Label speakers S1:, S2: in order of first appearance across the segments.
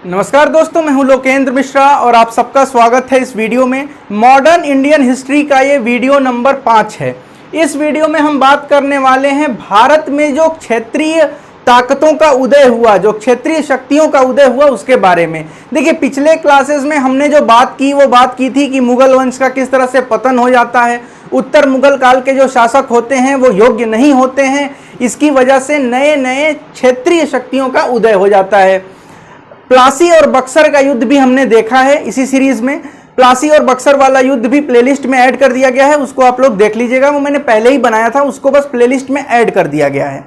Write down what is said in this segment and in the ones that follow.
S1: नमस्कार दोस्तों, मैं हूं लोकेंद्र मिश्रा और आप सबका स्वागत है इस वीडियो में। मॉडर्न इंडियन हिस्ट्री का ये वीडियो नंबर 5 है। इस वीडियो में हम बात करने वाले हैं भारत में जो क्षेत्रीय ताकतों का उदय हुआ, जो क्षेत्रीय शक्तियों का उदय हुआ उसके बारे में। देखिए, पिछले क्लासेस में हमने जो बात की वो बात की थी कि मुगल वंश का किस तरह से पतन हो जाता है। उत्तर मुगल काल के जो शासक होते हैं वो योग्य नहीं होते हैं, इसकी वजह से नए नए क्षेत्रीय शक्तियों का उदय हो जाता है। प्लासी और बक्सर का युद्ध भी हमने देखा है इसी सीरीज में। प्लासी और बक्सर वाला युद्ध भी प्लेलिस्ट में ऐड कर दिया गया है, उसको आप लोग देख लीजिएगा। वो मैंने पहले ही बनाया था, उसको बस प्लेलिस्ट में ऐड कर दिया गया है।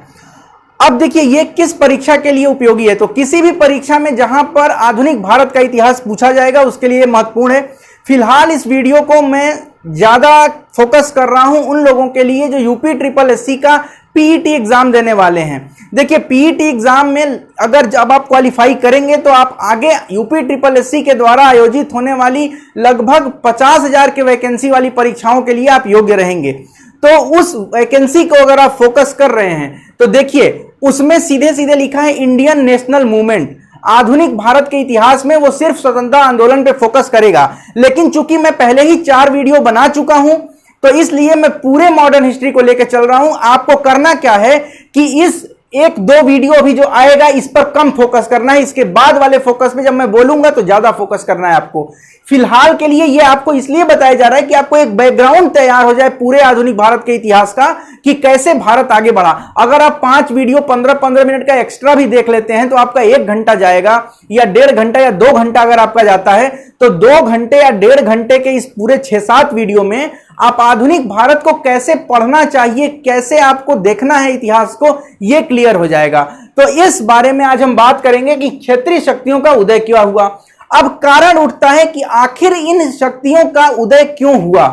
S1: अब देखिए, ये किस परीक्षा के लिए उपयोगी है, तो किसी भी परीक्षा में जहां पर आधुनिक भारत का इतिहास पूछा जाएगा उसके लिए महत्वपूर्ण है। फिलहाल इस वीडियो को मैं ज्यादा फोकस कर रहा हूं उन लोगों के लिए जो यूपी ट्रिपल एससी का पीईटी एग्जाम देने वाले हैं। देखिए, पीईटी एग्जाम में अगर जब आप क्वालिफाई करेंगे तो आप आगे यूपी ट्रिपल एससी के द्वारा आयोजित होने वाली लगभग 50,000 के वैकेंसी वाली परीक्षाओं के लिए आप योग्य रहेंगे। तो उस वैकेंसी को अगर आप फोकस कर रहे हैं तो देखिए, उसमें सीधे सीधे लिखा है इंडियन नेशनल मूवमेंट। आधुनिक भारत के इतिहास में वो सिर्फ स्वतंत्रता आंदोलन पे फोकस करेगा, लेकिन चूंकि मैं पहले ही 4 वीडियो बना चुका हूं तो इसलिए मैं पूरे मॉडर्न हिस्ट्री को लेकर चल रहा हूं। आपको करना क्या है कि इस 1-2 वीडियो अभी जो आएगा इस पर कम फोकस करना है, इसके बाद वाले फोकस में जब मैं बोलूंगा तो ज्यादा फोकस करना है आपको। फिलहाल के लिए यह आपको इसलिए बताया जा रहा है कि आपको एक बैकग्राउंड तैयार हो जाए पूरे आधुनिक भारत के इतिहास का कि कैसे भारत आगे बढ़ा। अगर आप 5 वीडियो 15-15 मिनट का एक्स्ट्रा भी देख लेते हैं तो आपका 1 घंटा जाएगा, या 1.5 घंटा या 2 घंटा अगर आपका जाता है तो 2 घंटे या 1.5 घंटे के इस पूरे 6-7 वीडियो में आप आधुनिक भारत को कैसे पढ़ना चाहिए, कैसे आपको देखना है इतिहास को, यह क्लियर हो जाएगा। तो इस बारे में आज हम बात करेंगे कि क्षेत्रीय शक्तियों का उदय क्यों हुआ। अब कारण उठता है कि आखिर इन शक्तियों का उदय क्यों हुआ।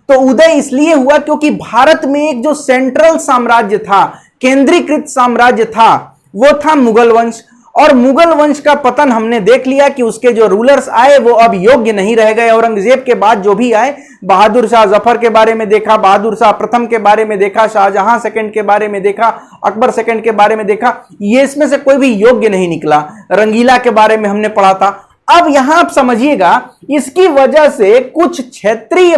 S1: तो उदय इसलिए हुआ क्योंकि भारत में एक जो सेंट्रल साम्राज्य था, केंद्रीकृत साम्राज्य था, वो था मुगल वंश। और मुगल वंश का पतन हमने देख लिया कि उसके जो रूलर्स आए वो अब योग्य नहीं रह गए। औरंगजेब के बाद जो भी आए, बहादुर शाह जफर के बारे में देखा, बहादुर शाह प्रथम के बारे में देखा, शाहजहां सेकंड के बारे में देखा, अकबर सेकंड के बारे में देखा, ये इसमें से कोई भी योग्य नहीं निकला। रंगीला के बारे में हमने पढ़ा था। अब यहां आप समझिएगा, इसकी वजह से कुछ क्षेत्रीय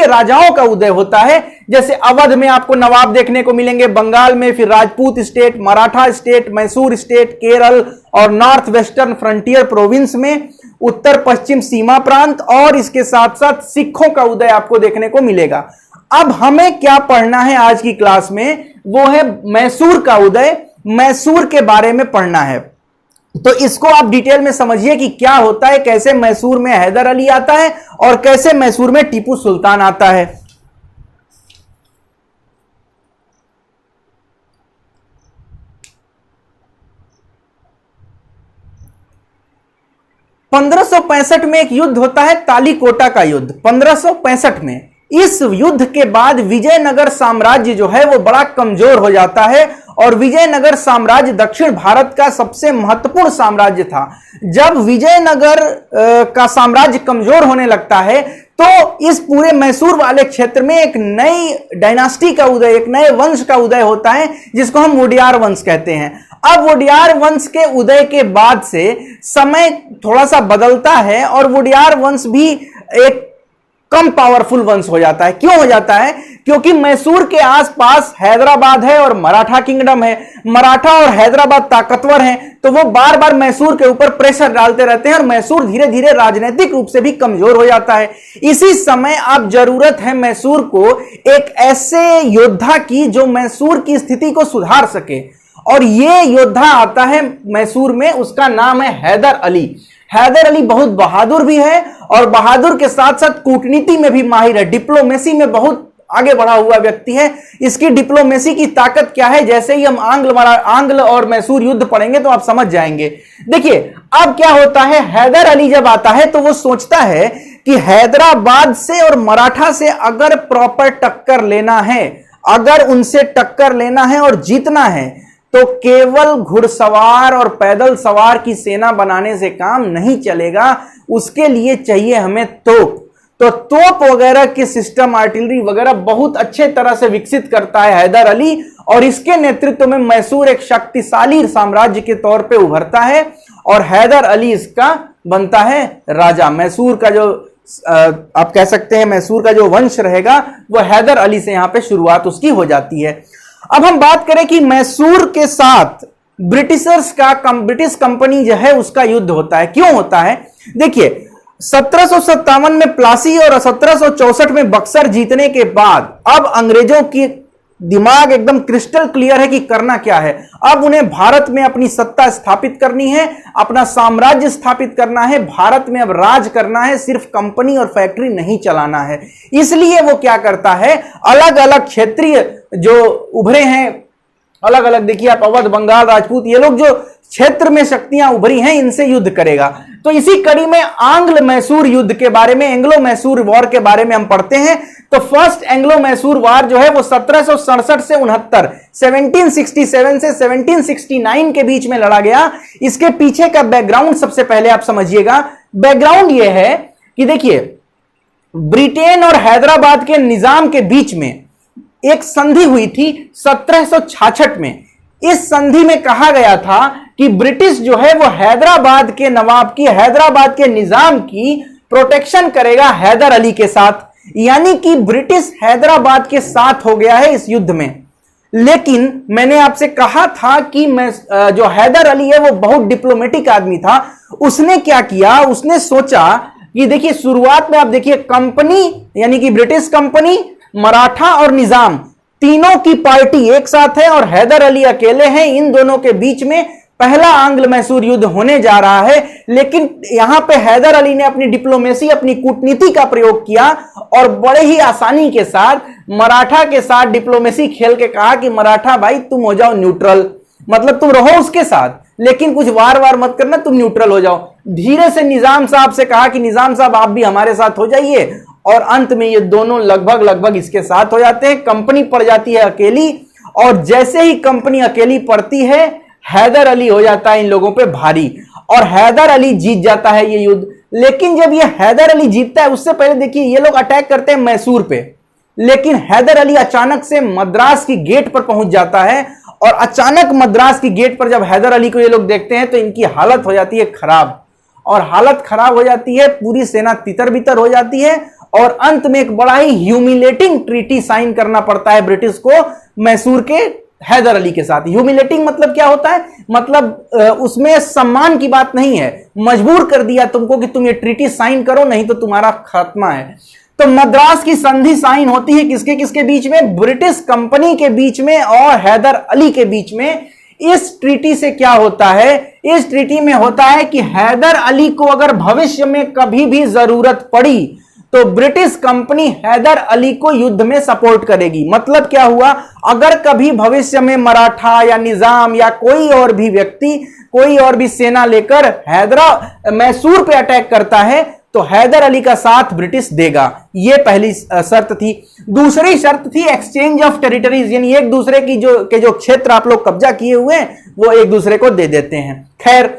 S1: राजाओं का उदय होता है। जैसे अवध में आपको नवाब देखने को मिलेंगे, बंगाल में फिर Rajput state, Maratha state, Mysore state, Kerala और नॉर्थ वेस्टर्न फ्रंटियर प्रोविंस में उत्तर पश्चिम सीमा प्रांत, और इसके साथ साथ सिखों का उदय आपको देखने को मिलेगा। अब हमें क्या पढ़ना है आज की क्लास में, वो है मैसूर का उदय। मैसूर के बारे में पढ़ना है। तो इसको आप डिटेल में समझिए कि क्या होता है, कैसे मैसूर में हैदर अली आता है और कैसे मैसूर में टीपू सुल्तान आता है। (1565) में एक युद्ध होता है, तालीकोटा का युद्ध। 1565 में इस युद्ध के बाद विजयनगर साम्राज्य जो है वो बड़ा कमजोर हो जाता है, और विजयनगर साम्राज्य दक्षिण भारत का सबसे महत्वपूर्ण साम्राज्य था। जब विजयनगर का साम्राज्य कमजोर होने लगता है तो इस पूरे मैसूर वाले क्षेत्र में एक नई डायनास्टी का उदय, एक नए वंश का उदय होता है, जिसको हम वोडियार वंश कहते हैं। अब वोडियार वंश के उदय के बाद से समय थोड़ा सा बदलता है और वोडियार वंश भी एक कम पावरफुल वंश हो जाता है। क्यों हो जाता है? क्योंकि मैसूर के आसपास हैदराबाद है और मराठा किंगडम है। मराठा और हैदराबाद ताकतवर हैं, तो वो बार बार मैसूर के ऊपर प्रेशर डालते रहते हैं और मैसूर धीरे धीरे राजनीतिक रूप से भी कमजोर हो जाता है। इसी समय अब जरूरत है मैसूर को एक ऐसे योद्धा की जो मैसूर की स्थिति को सुधार सके, और ये योद्धा आता है मैसूर में। उसका नाम है हैदर अली। हैदर अली बहुत बहादुर भी है और बहादुर के साथ साथ कूटनीति में भी माहिर है, डिप्लोमेसी में बहुत आगे बढ़ा हुआ व्यक्ति है। इसकी डिप्लोमेसी की ताकत क्या है, जैसे ही हम आंग्ल और मैसूर युद्ध पढ़ेंगे तो आप समझ जाएंगे। देखिए, अब क्या होता है, हैदर अली जब आता है तो वो सोचता है कि हैदराबाद से और मराठा से अगर प्रॉपर टक्कर लेना है, अगर उनसे टक्कर लेना है और जीतना है, तो केवल घुड़सवार और पैदल सवार की सेना बनाने से काम नहीं चलेगा। उसके लिए चाहिए हमें तोप। तो तोप वगैरह के सिस्टम, आर्टिलरी वगैरह बहुत अच्छे तरह से विकसित करता है हैदर अली, और इसके नेतृत्व में मैसूर एक शक्तिशाली साम्राज्य के तौर पे उभरता है और हैदर अली इसका बनता है राजा। मैसूर का जो आप कह सकते हैं मैसूर का जो वंश रहेगा वो हैदर अली से यहां पे शुरुआत उसकी हो जाती है। अब हम बात करें कि मैसूर के साथ ब्रिटिश कंपनी जो है उसका युद्ध होता है। क्यों होता है? देखिए 1757 में प्लासी और 1764 में बक्सर जीतने के बाद अब अंग्रेजों की दिमाग एकदम क्रिस्टल क्लियर है कि करना क्या है। अब उन्हें भारत में अपनी सत्ता स्थापित करनी है, अपना साम्राज्य स्थापित करना है, भारत में अब राज करना है, सिर्फ कंपनी और फैक्ट्री नहीं चलाना है। इसलिए वो क्या करता है, अलग अलग क्षेत्रीय जो उभरे हैं, अलग अलग देखिए आप अवध, बंगाल, राजपूत, ये लोग जो क्षेत्र में शक्तियां उभरी हैं इनसे युद्ध करेगा। तो इसी कड़ी में आंग्ल मैसूर युद्ध के बारे में, एंग्लो मैसूर वॉर के बारे में हम पढ़ते हैं। तो फर्स्ट एंग्लो मैसूर वॉर जो है वो 1767 से 69, 1767 से 1769 के बीच में लड़ा गया। इसके पीछे का बैकग्राउंड सबसे पहले आप समझिएगा। बैकग्राउंड यह है कि देखिए ब्रिटेन और हैदराबाद के निजाम के बीच में एक संधि हुई थी 1766 में। इस संधि में कहा गया था कि ब्रिटिश जो है वो हैदराबाद के नवाब की, हैदराबाद के निजाम की प्रोटेक्शन करेगा हैदर अली के साथ। यानी कि ब्रिटिश हैदराबाद के साथ हो गया है इस युद्ध में। लेकिन मैंने आपसे कहा था कि जो हैदर अली है वो बहुत डिप्लोमेटिक आदमी था। उसने क्या किया, उसने सोचा कि देखिए शुरुआत में आप देखिए कंपनी यानी कि ब्रिटिश कंपनी, मराठा और निजाम तीनों की पार्टी एक साथ है और हैदर अली अकेले हैं। इन दोनों के बीच में पहला आंग्ल मैसूर युद्ध होने जा रहा है। लेकिन यहां पे हैदर अली ने अपनी डिप्लोमेसी, अपनी कूटनीति का प्रयोग किया और बड़े ही आसानी के साथ मराठा के साथ डिप्लोमेसी खेल के कहा कि मराठा भाई तुम हो जाओ न्यूट्रल, मतलब तुम रहो उसके साथ लेकिन कुछ वार वार मत करना, तुम न्यूट्रल हो जाओ। धीरे से निजाम साहब से कहा कि निजाम साहब आप भी हमारे साथ हो जाइए और अंत में ये दोनों लगभग इसके साथ हो जाते हैं। कंपनी पड़ जाती है अकेली और जैसे ही कंपनी अकेली पड़ती है हैदर अली हो जाता है इन लोगों पे भारी और हैदर अली जीत जाता है ये युद्ध। लेकिन जब ये हैदर अली जीतता है उससे पहले देखिए ये लोग अटैक करते हैं मैसूर पे, लेकिन हैदर अली अचानक से मद्रास की गेट पर पहुंच जाता है और अचानक मद्रास की गेट पर जब हैदर अली को ये लोग देखते हैं तो इनकी हालत हो जाती है खराब और हालत खराब हो जाती है, पूरी सेना तितर बितर हो जाती है और अंत में एक बड़ा ही ह्यूमिलेटिंग ट्रीटी साइन करना पड़ता है ब्रिटिश को मैसूर के हैदर अली के साथ। ह्यूमिलेटिंग मतलब क्या होता है, मतलब उसमें सम्मान की बात नहीं है, मजबूर कर दिया तुमको कि तुम ये ट्रीटी साइन करो नहीं तो तुम्हारा खात्मा है। तो मद्रास की संधि साइन होती है किसके किसके बीच में, ब्रिटिश कंपनी के बीच में और हैदर अली के बीच में। इस ट्रीटी से क्या होता है, इस ट्रीटी में होता है कि हैदर अली को अगर भविष्य में कभी भी जरूरत पड़ी तो ब्रिटिश कंपनी हैदर अली को युद्ध में सपोर्ट करेगी। मतलब क्या हुआ, अगर कभी भविष्य में मराठा या निजाम या कोई और भी व्यक्ति, कोई और भी सेना लेकर मैसूर पे अटैक करता है तो हैदर अली का साथ ब्रिटिश देगा। यह पहली शर्त थी। दूसरी शर्त थी एक्सचेंज ऑफ टेरिटरीज, यानी एक दूसरे की जो क्षेत्र आप लोग कब्जा किए हुए हैं वो एक दूसरे को दे देते हैं। खैर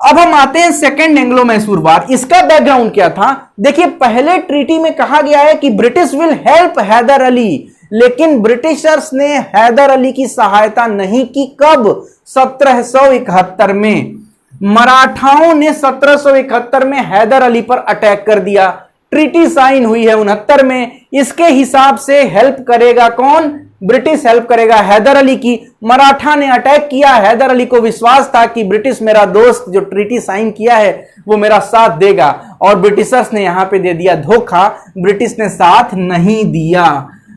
S1: अब हम आते हैं सेकेंड एंग्लो मैसूर वार। इसका बैकग्राउंड क्या था, देखिए पहले ट्रीटी में कहा गया है कि British will help Haider Ali, लेकिन ब्रिटिशर्स ने हैदर अली की सहायता नहीं की। कब, 1771 में। मराठाओं ने 1771 में हैदर अली पर अटैक कर दिया। ट्रीटी साइन हुई है 69 में। इसके हिसाब से हेल्प करेगा कौन, ब्रिटिश हेल्प करेगा हैदर अली की। मराठा ने अटैक किया, हैदर अली को विश्वास था कि ब्रिटिश मेरा दोस्त जो ट्रीटी साइन किया है वो मेरा साथ देगा और ब्रिटिशर्स ने यहां पे दे दिया धोखा, ब्रिटिश ने साथ नहीं दिया।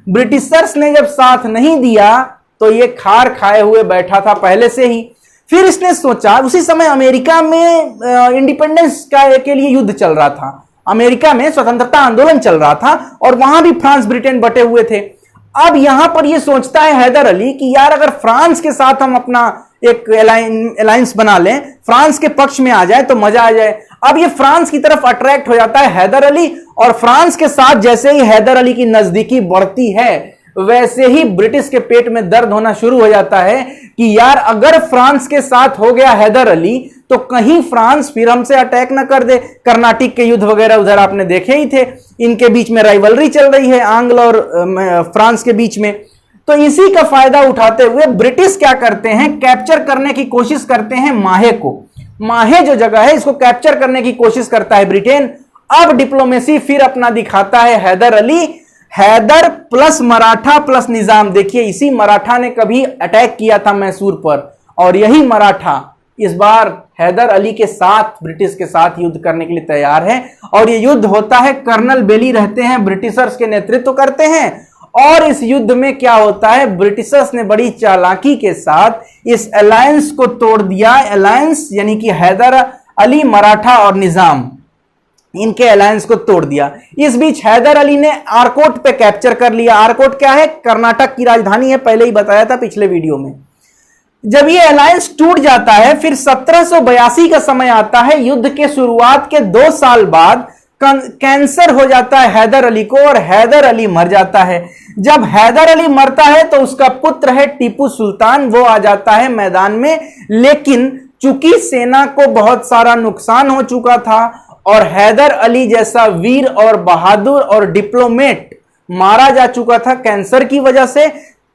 S1: ब्रिटिशर्स ने जब साथ नहीं दिया तो ये खार खाए हुए बैठा था पहले से ही। फिर इसने सोचा, उसी समय अमेरिका में इंडिपेंडेंस के लिए युद्ध चल रहा था, अमेरिका में स्वतंत्रता आंदोलन चल रहा था और वहां भी फ्रांस ब्रिटेन बटे हुए थे। अब यहां पर यह सोचता है हैदर अली कि यार अगर फ्रांस के साथ हम अपना एक अलायंस बना लें, फ्रांस के पक्ष में आ जाए तो मजा आ जाए। अब ये फ्रांस की तरफ अट्रैक्ट हो जाता है हैदर अली और फ्रांस के साथ जैसे ही हैदर अली की नजदीकी बढ़ती है वैसे ही ब्रिटिश के पेट में दर्द होना शुरू हो जाता है कि यार अगर फ्रांस के साथ हो गया हैदर अली तो कहीं फ्रांस फिर हमसे अटैक ना कर दे। कर्नाटक के युद्ध वगैरह उधर आपने देखे ही थे, इनके बीच में राइवलरी चल रही है आंग्ल और फ्रांस के बीच में। तो इसी का फायदा उठाते हुए ब्रिटिश क्या करते हैं, कैप्चर करने की कोशिश करते हैं माहे को। माहे जो जगह है इसको कैप्चर करने की कोशिश करता है ब्रिटेन। अब डिप्लोमेसी फिर अपना दिखाता है हैदर अली, हैदर प्लस मराठा प्लस निजाम। देखिए इसी मराठा ने कभी अटैक किया था मैसूर पर, और यही मराठा इस बार हैदर अली के साथ ब्रिटिश के साथ युद्ध करने के लिए तैयार है। और यह युद्ध होता है, कर्नल बेली रहते हैं, ब्रिटिशर्स के नेतृत्व करते हैं। और इस युद्ध में क्या होता है, ब्रिटिशर्स ने बड़ी चालाकी के साथ इस अलायंस को तोड़ दिया। अलायंस यानी कि हैदर अली, मराठा और निजाम, इनके अलायंस को तोड़ दिया। इस बीच हैदर अली ने आरकोट पे कैप्चर कर लिया। आरकोट क्या है, कर्नाटक की राजधानी है, पहले ही बताया था पिछले वीडियो में। जब ये अलायंस टूट जाता है, फिर 1782 का समय आता है। युद्ध के शुरुआत के 2 साल बाद कैंसर हो जाता है हैदर अली को, और हैदर अली मर जाता है। जब हैदर अली मरता है तो उसका पुत्र है टीपू सुल्तान, वो आ जाता है मैदान में। लेकिन चूंकि सेना को बहुत सारा नुकसान हो चुका था और हैदर अली जैसा वीर और बहादुर और डिप्लोमेट मारा जा चुका था कैंसर की वजह से,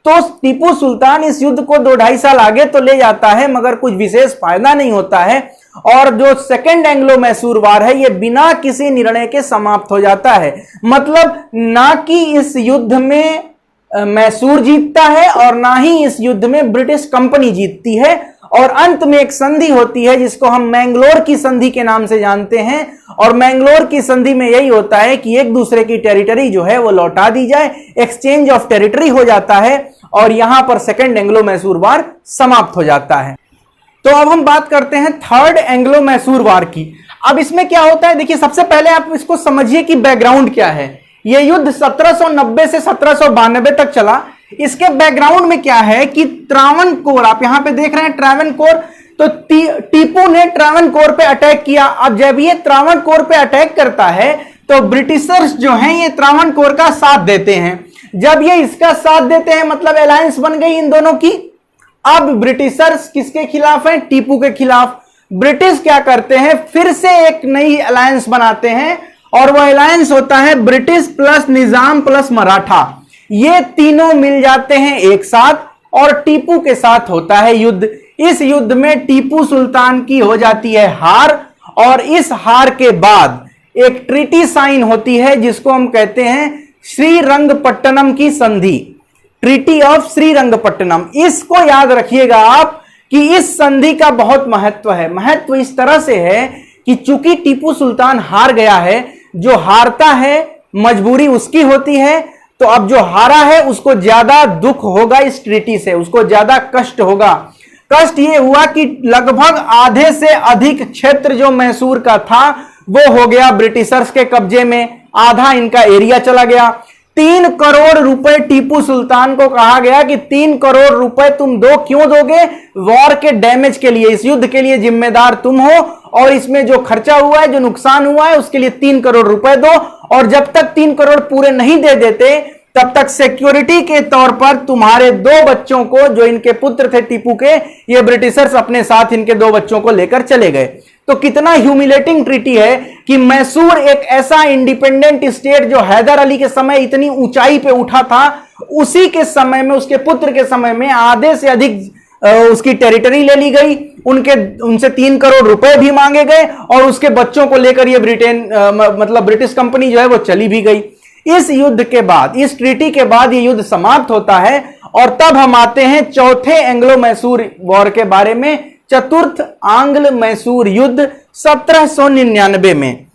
S1: तो टीपू सुल्तान इस युद्ध को 2-2.5 साल आगे तो ले जाता है, मगर कुछ विशेष फायदा नहीं होता है। और जो सेकेंड एंग्लो मैसूर वार है, यह बिना किसी निर्णय के समाप्त हो जाता है। मतलब ना कि इस युद्ध में मैसूर जीतता है और ना ही इस युद्ध में ब्रिटिश कंपनी जीतती है। और अंत में एक संधि होती है जिसको हम मैंगलोर की संधि के नाम से जानते हैं। और मैंगलोर की संधि में यही होता है कि एक दूसरे की टेरिटरी जो है वो लौटा दी जाए, एक्सचेंज ऑफ टेरिटरी हो जाता है, और यहां पर सेकेंड एंग्लो मैसूर वार समाप्त हो जाता है। तो अब हम बात करते हैं थर्ड एंग्लो मैसूर वार की। अब इसमें क्या होता है, देखिए सबसे पहले आप इसको समझिए कि बैकग्राउंड क्या है। यह युद्ध 1790 से 1792 तक चला। इसके बैकग्राउंड में क्या है कि त्रावणकोर, आप यहां पे देख रहे हैं त्रावणकोर, तो टीपू ने त्रावणकोर पे अटैक किया। अब जब ये त्रावणकोर पे अटैक करता है तो ब्रिटिशर्स जो हैं ये त्रावणकोर का साथ देते हैं। जब ये इसका साथ देते हैं मतलब अलायंस बन गई इन दोनों की। अब ब्रिटिशर्स किसके खिलाफ हैं, टीपू के खिलाफ। ब्रिटिश क्या करते हैं, फिर से एक नई अलायंस बनाते हैं, और वह अलायंस होता है ब्रिटिश प्लस निजाम प्लस मराठा। ये तीनों मिल जाते हैं एक साथ, और टीपू के साथ होता है युद्ध। इस युद्ध में टीपू सुल्तान की हो जाती है हार, और इस हार के बाद एक ट्रीटी साइन होती है जिसको हम कहते हैं श्रीरंगपट्टनम की संधि, ट्रीटी ऑफ श्रीरंगपट्टनम। इसको याद रखिएगा आप कि इस संधि का बहुत महत्व है। महत्व इस तरह से है कि चूंकि टीपू सुल्तान हार गया है, जो हारता है मजबूरी उसकी होती है, तो अब जो हारा है उसको ज्यादा दुख होगा इस ट्रीटी से, उसको ज्यादा कष्ट होगा। कष्ट ये हुआ कि लगभग आधे से अधिक क्षेत्र जो मैसूर का था वो हो गया ब्रिटिशर्स के कब्जे में, आधा इनका एरिया चला गया। 3 करोड़ रुपए टीपू सुल्तान को कहा गया कि 3 करोड़ रुपए तुम दो, क्यों दोगे, वॉर के डैमेज के लिए, इस युद्ध के लिए जिम्मेदार तुम हो, और इसमें जो खर्चा हुआ है, जो नुकसान हुआ है, उसके लिए 3 करोड़ रुपए दो। और जब तक 3 करोड़ पूरे नहीं दे देते तब तक सिक्योरिटी के तौर पर तुम्हारे 2 बच्चों को, जो इनके पुत्र थे टीपू के, ये ब्रिटिशर्स अपने साथ इनके 2 बच्चों को लेकर चले गए। तो कितना ह्यूमिलेटिंग ट्रीटी है कि मैसूर एक ऐसा इंडिपेंडेंट स्टेट जो हैदर अली के समय इतनी ऊंचाई पे उठा था, उसी के समय में, उसके पुत्र के समय में आधे से अधिक उसकी टेरिटरी ले ली गई, उनसे 3 करोड़ रुपए भी मांगे गए, और उसके बच्चों को लेकर ये मतलब ब्रिटिश कंपनी जो है वो चली भी गई। इस युद्ध के बाद, इस ट्रीटी के बाद ये युद्ध समाप्त होता है, और तब हम आते हैं चौथे एंग्लो मैसूर वॉर के बारे में, चतुर्थ आंग्ल मैसूर युद्ध 1799 में।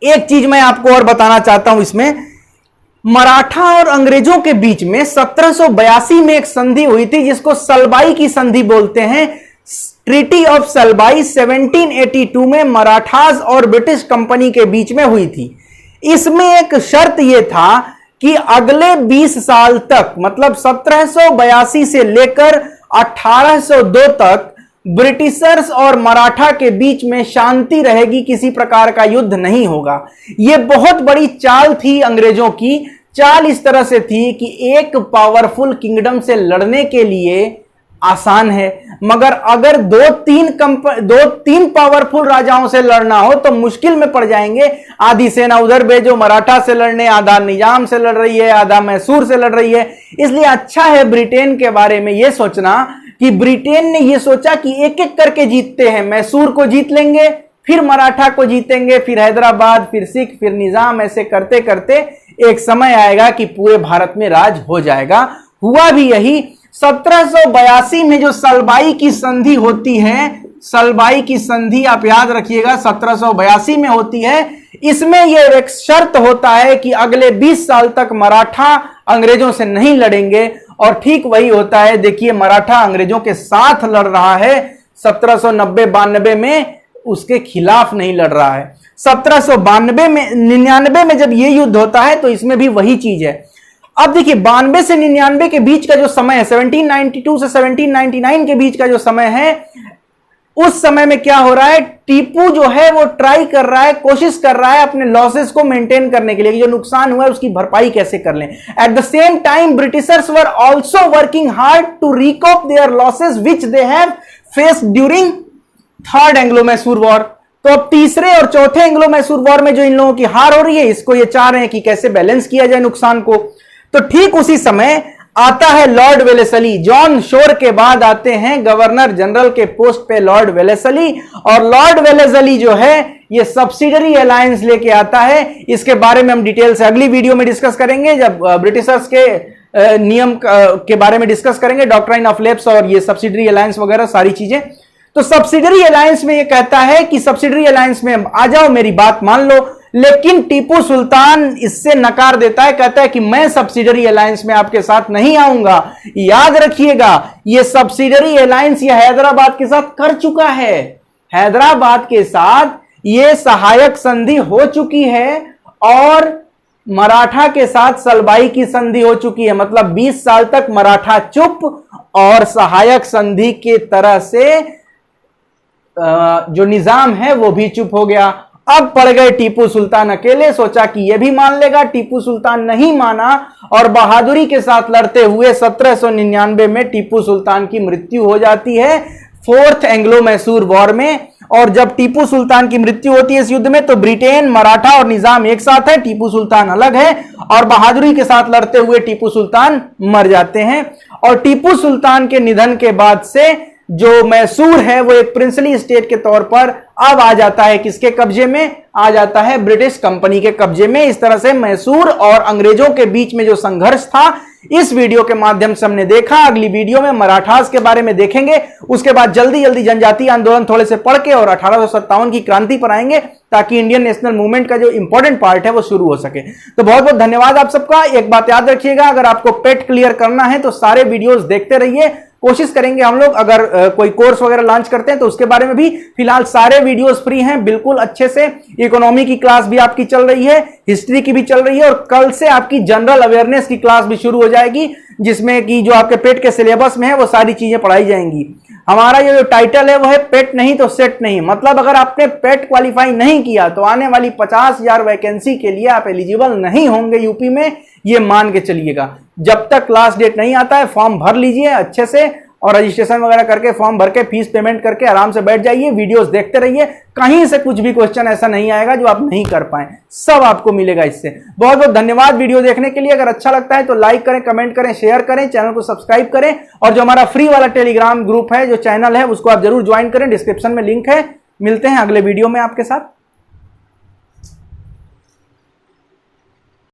S1: एक चीज मैं आपको और बताना चाहता हूं, इसमें मराठा और अंग्रेजों के बीच में 1782 में एक संधि हुई थी जिसको सलबाई की संधि बोलते हैं। ट्रीटी ऑफ सलबाई 1782 में मराठास और ब्रिटिश कंपनी के बीच में हुई थी। इसमें एक शर्त यह था कि अगले 20 साल तक, मतलब 1782 से लेकर 1802 तक ब्रिटिशर्स और मराठा के बीच में शांति रहेगी, किसी प्रकार का युद्ध नहीं होगा। यह बहुत बड़ी चाल थी अंग्रेजों की। चाल इस तरह से थी कि एक पावरफुल किंगडम से लड़ने के लिए आसान है, मगर अगर दो तीन पावरफुल राजाओं से लड़ना हो तो मुश्किल में पड़ जाएंगे। आधी सेना उधर भेजो मराठा से लड़ने, आधा निजाम से लड़ रही है, आधा मैसूर से लड़ रही है। इसलिए अच्छा है ब्रिटेन के बारे में यह सोचना कि ब्रिटेन ने यह सोचा कि एक एक करके जीतते हैं, मैसूर को जीत लेंगे, फिर मराठा को जीतेंगे, फिर हैदराबाद, फिर सिख, फिर निजाम, ऐसे करते करते एक समय आएगा कि पूरे भारत में राज हो जाएगा। हुआ भी यही। 1782 में जो सलबाई की संधि होती है, सलबाई की संधि आप याद रखिएगा 1782 में होती है। इसमें यह एक शर्त होता है कि अगले 20 साल तक मराठा अंग्रेजों से नहीं लड़ेंगे, और ठीक वही होता है। देखिए मराठा अंग्रेजों के साथ लड़ रहा है, 1790-92 में उसके खिलाफ नहीं लड़ रहा है। 1792 में 99 में जब यह युद्ध होता है तो इसमें भी वही चीज है। अब देखिए 92 से 99 के बीच का जो समय है, 1792 से 1799 के बीच का जो समय है, उस समय में क्या हो रहा है, टीपू जो है वो ट्राई कर रहा है, कोशिश कर रहा है अपने लॉसेस को मेंटेन करने के लिए, जो नुकसान हुआ है उसकी भरपाई कैसे कर लें। At the same time britishers were also working hard to recoup their losses which they have faced during third Anglo Mysore war. तो अब तीसरे और चौथे एंग्लो मैसूर वॉर में जो इन लोगों की हार हो रही है, इसको ये चाह रहे हैं कि कैसे बैलेंस किया जाए नुकसान को। तो ठीक उसी समय आता है लॉर्ड वेलेस्ली। जॉन शोर के बाद आते हैं गवर्नर जनरल के पोस्ट पे लॉर्ड वेलेस्ली, और लॉर्ड वेलेस्ली जो है ये सब्सिडरी अलायंस लेके आता है। इसके बारे में हम डिटेल से अगली वीडियो में डिस्कस करेंगे, जब ब्रिटिशर्स के नियम के बारे में डिस्कस करेंगे, डॉक्ट्राइन ऑफ लैप्स और ये सब्सिडरी अलायंस वगैरह सारी चीजें। तो सब्सिडरी अलायंस में ये कहता है कि सब्सिडरी अलायंस में आ जाओ, मेरी बात मान लो, लेकिन टीपू सुल्तान इससे नकार देता है, कहता है कि मैं सब्सिडरी अलायंस में आपके साथ नहीं आऊंगा। याद रखिएगा ये सब्सिडरी अलायंस ये हैदराबाद के साथ कर चुका है, हैदराबाद के साथ ये सहायक संधि हो चुकी है, और मराठा के साथ सलबाई की संधि हो चुकी है। मतलब 20 साल तक मराठा चुप, और सहायक संधि के तरह से जो निजाम है वो भी चुप हो गया। अब पड़ गए टीपू सुल्तान अकेले। सोचा कि यह भी मान लेगा, टीपू सुल्तान नहीं माना, और बहादुरी के साथ लड़ते हुए 1799 में टीपू सुल्तान की मृत्यु हो जाती है फोर्थ एंग्लो मैसूर वॉर में। और जब टीपू सुल्तान की मृत्यु होती है इस युद्ध में, तो ब्रिटेन, मराठा और निजाम एक साथ है, टीपू सुल्तान अलग है, और बहादुरी के साथ लड़ते हुए टीपू सुल्तान मर जाते हैं। और टीपू सुल्तान के निधन के बाद से जो मैसूर है वो एक प्रिंसली स्टेट के तौर पर अब आ जाता है किसके कब्जे में, आ जाता है ब्रिटिश कंपनी के कब्जे में। इस तरह से मैसूर और अंग्रेजों के बीच में जो संघर्ष था, इस वीडियो के माध्यम से हमने देखा। अगली वीडियो में मराठास के बारे में देखेंगे, उसके बाद जल्दी जल्दी जनजातीय आंदोलन थोड़े से पढ़ के और 1857 की क्रांति पर आएंगे, ताकि इंडियन नेशनल मूवमेंट का जो इंपॉर्टेंट पार्ट है वो शुरू हो सके। तो बहुत बहुत धन्यवाद आप सबका। एक बात याद रखिएगा, अगर आपको पेट क्लियर करना है तो सारे वीडियोस देखते रहिए। कोशिश करेंगे हम लोग, अगर कोई कोर्स वगैरह लॉन्च करते हैं तो उसके बारे में भी। फिलहाल सारे वीडियोस फ्री हैं बिल्कुल अच्छे से। इकोनॉमी की क्लास भी आपकी चल रही है, हिस्ट्री की भी चल रही है, और कल से आपकी जनरल अवेयरनेस की क्लास भी शुरू हो जाएगी, जिसमें कि जो आपके पेट के सिलेबस में है वो सारी चीजें पढ़ाई जाएंगी। हमारा ये जो टाइटल है वो है पेट नहीं तो सेट नहीं। मतलब अगर आपने पेट क्वालिफाई नहीं किया तो आने वाली 50,000 वैकेंसी के लिए आप एलिजिबल नहीं होंगे यूपी में, ये मान के चलिएगा। जब तक लास्ट डेट नहीं आता है फॉर्म भर लीजिए अच्छे से, और रजिस्ट्रेशन वगैरह करके फॉर्म भर के फीस पेमेंट करके आराम से बैठ जाइए, वीडियोस देखते रहिए। कहीं से कुछ भी क्वेश्चन ऐसा नहीं आएगा जो आप नहीं कर पाए, सब आपको मिलेगा इससे। बहुत बहुत धन्यवाद वीडियो देखने के लिए। अगर अच्छा लगता है तो लाइक करें, कमेंट करें, शेयर करें, चैनल को सब्सक्राइब करें, और जो हमारा फ्री वाला टेलीग्राम ग्रुप है, जो चैनल है, उसको आप जरूर ज्वाइन करें, डिस्क्रिप्शन में लिंक है। मिलते हैं अगले वीडियो में आपके साथ।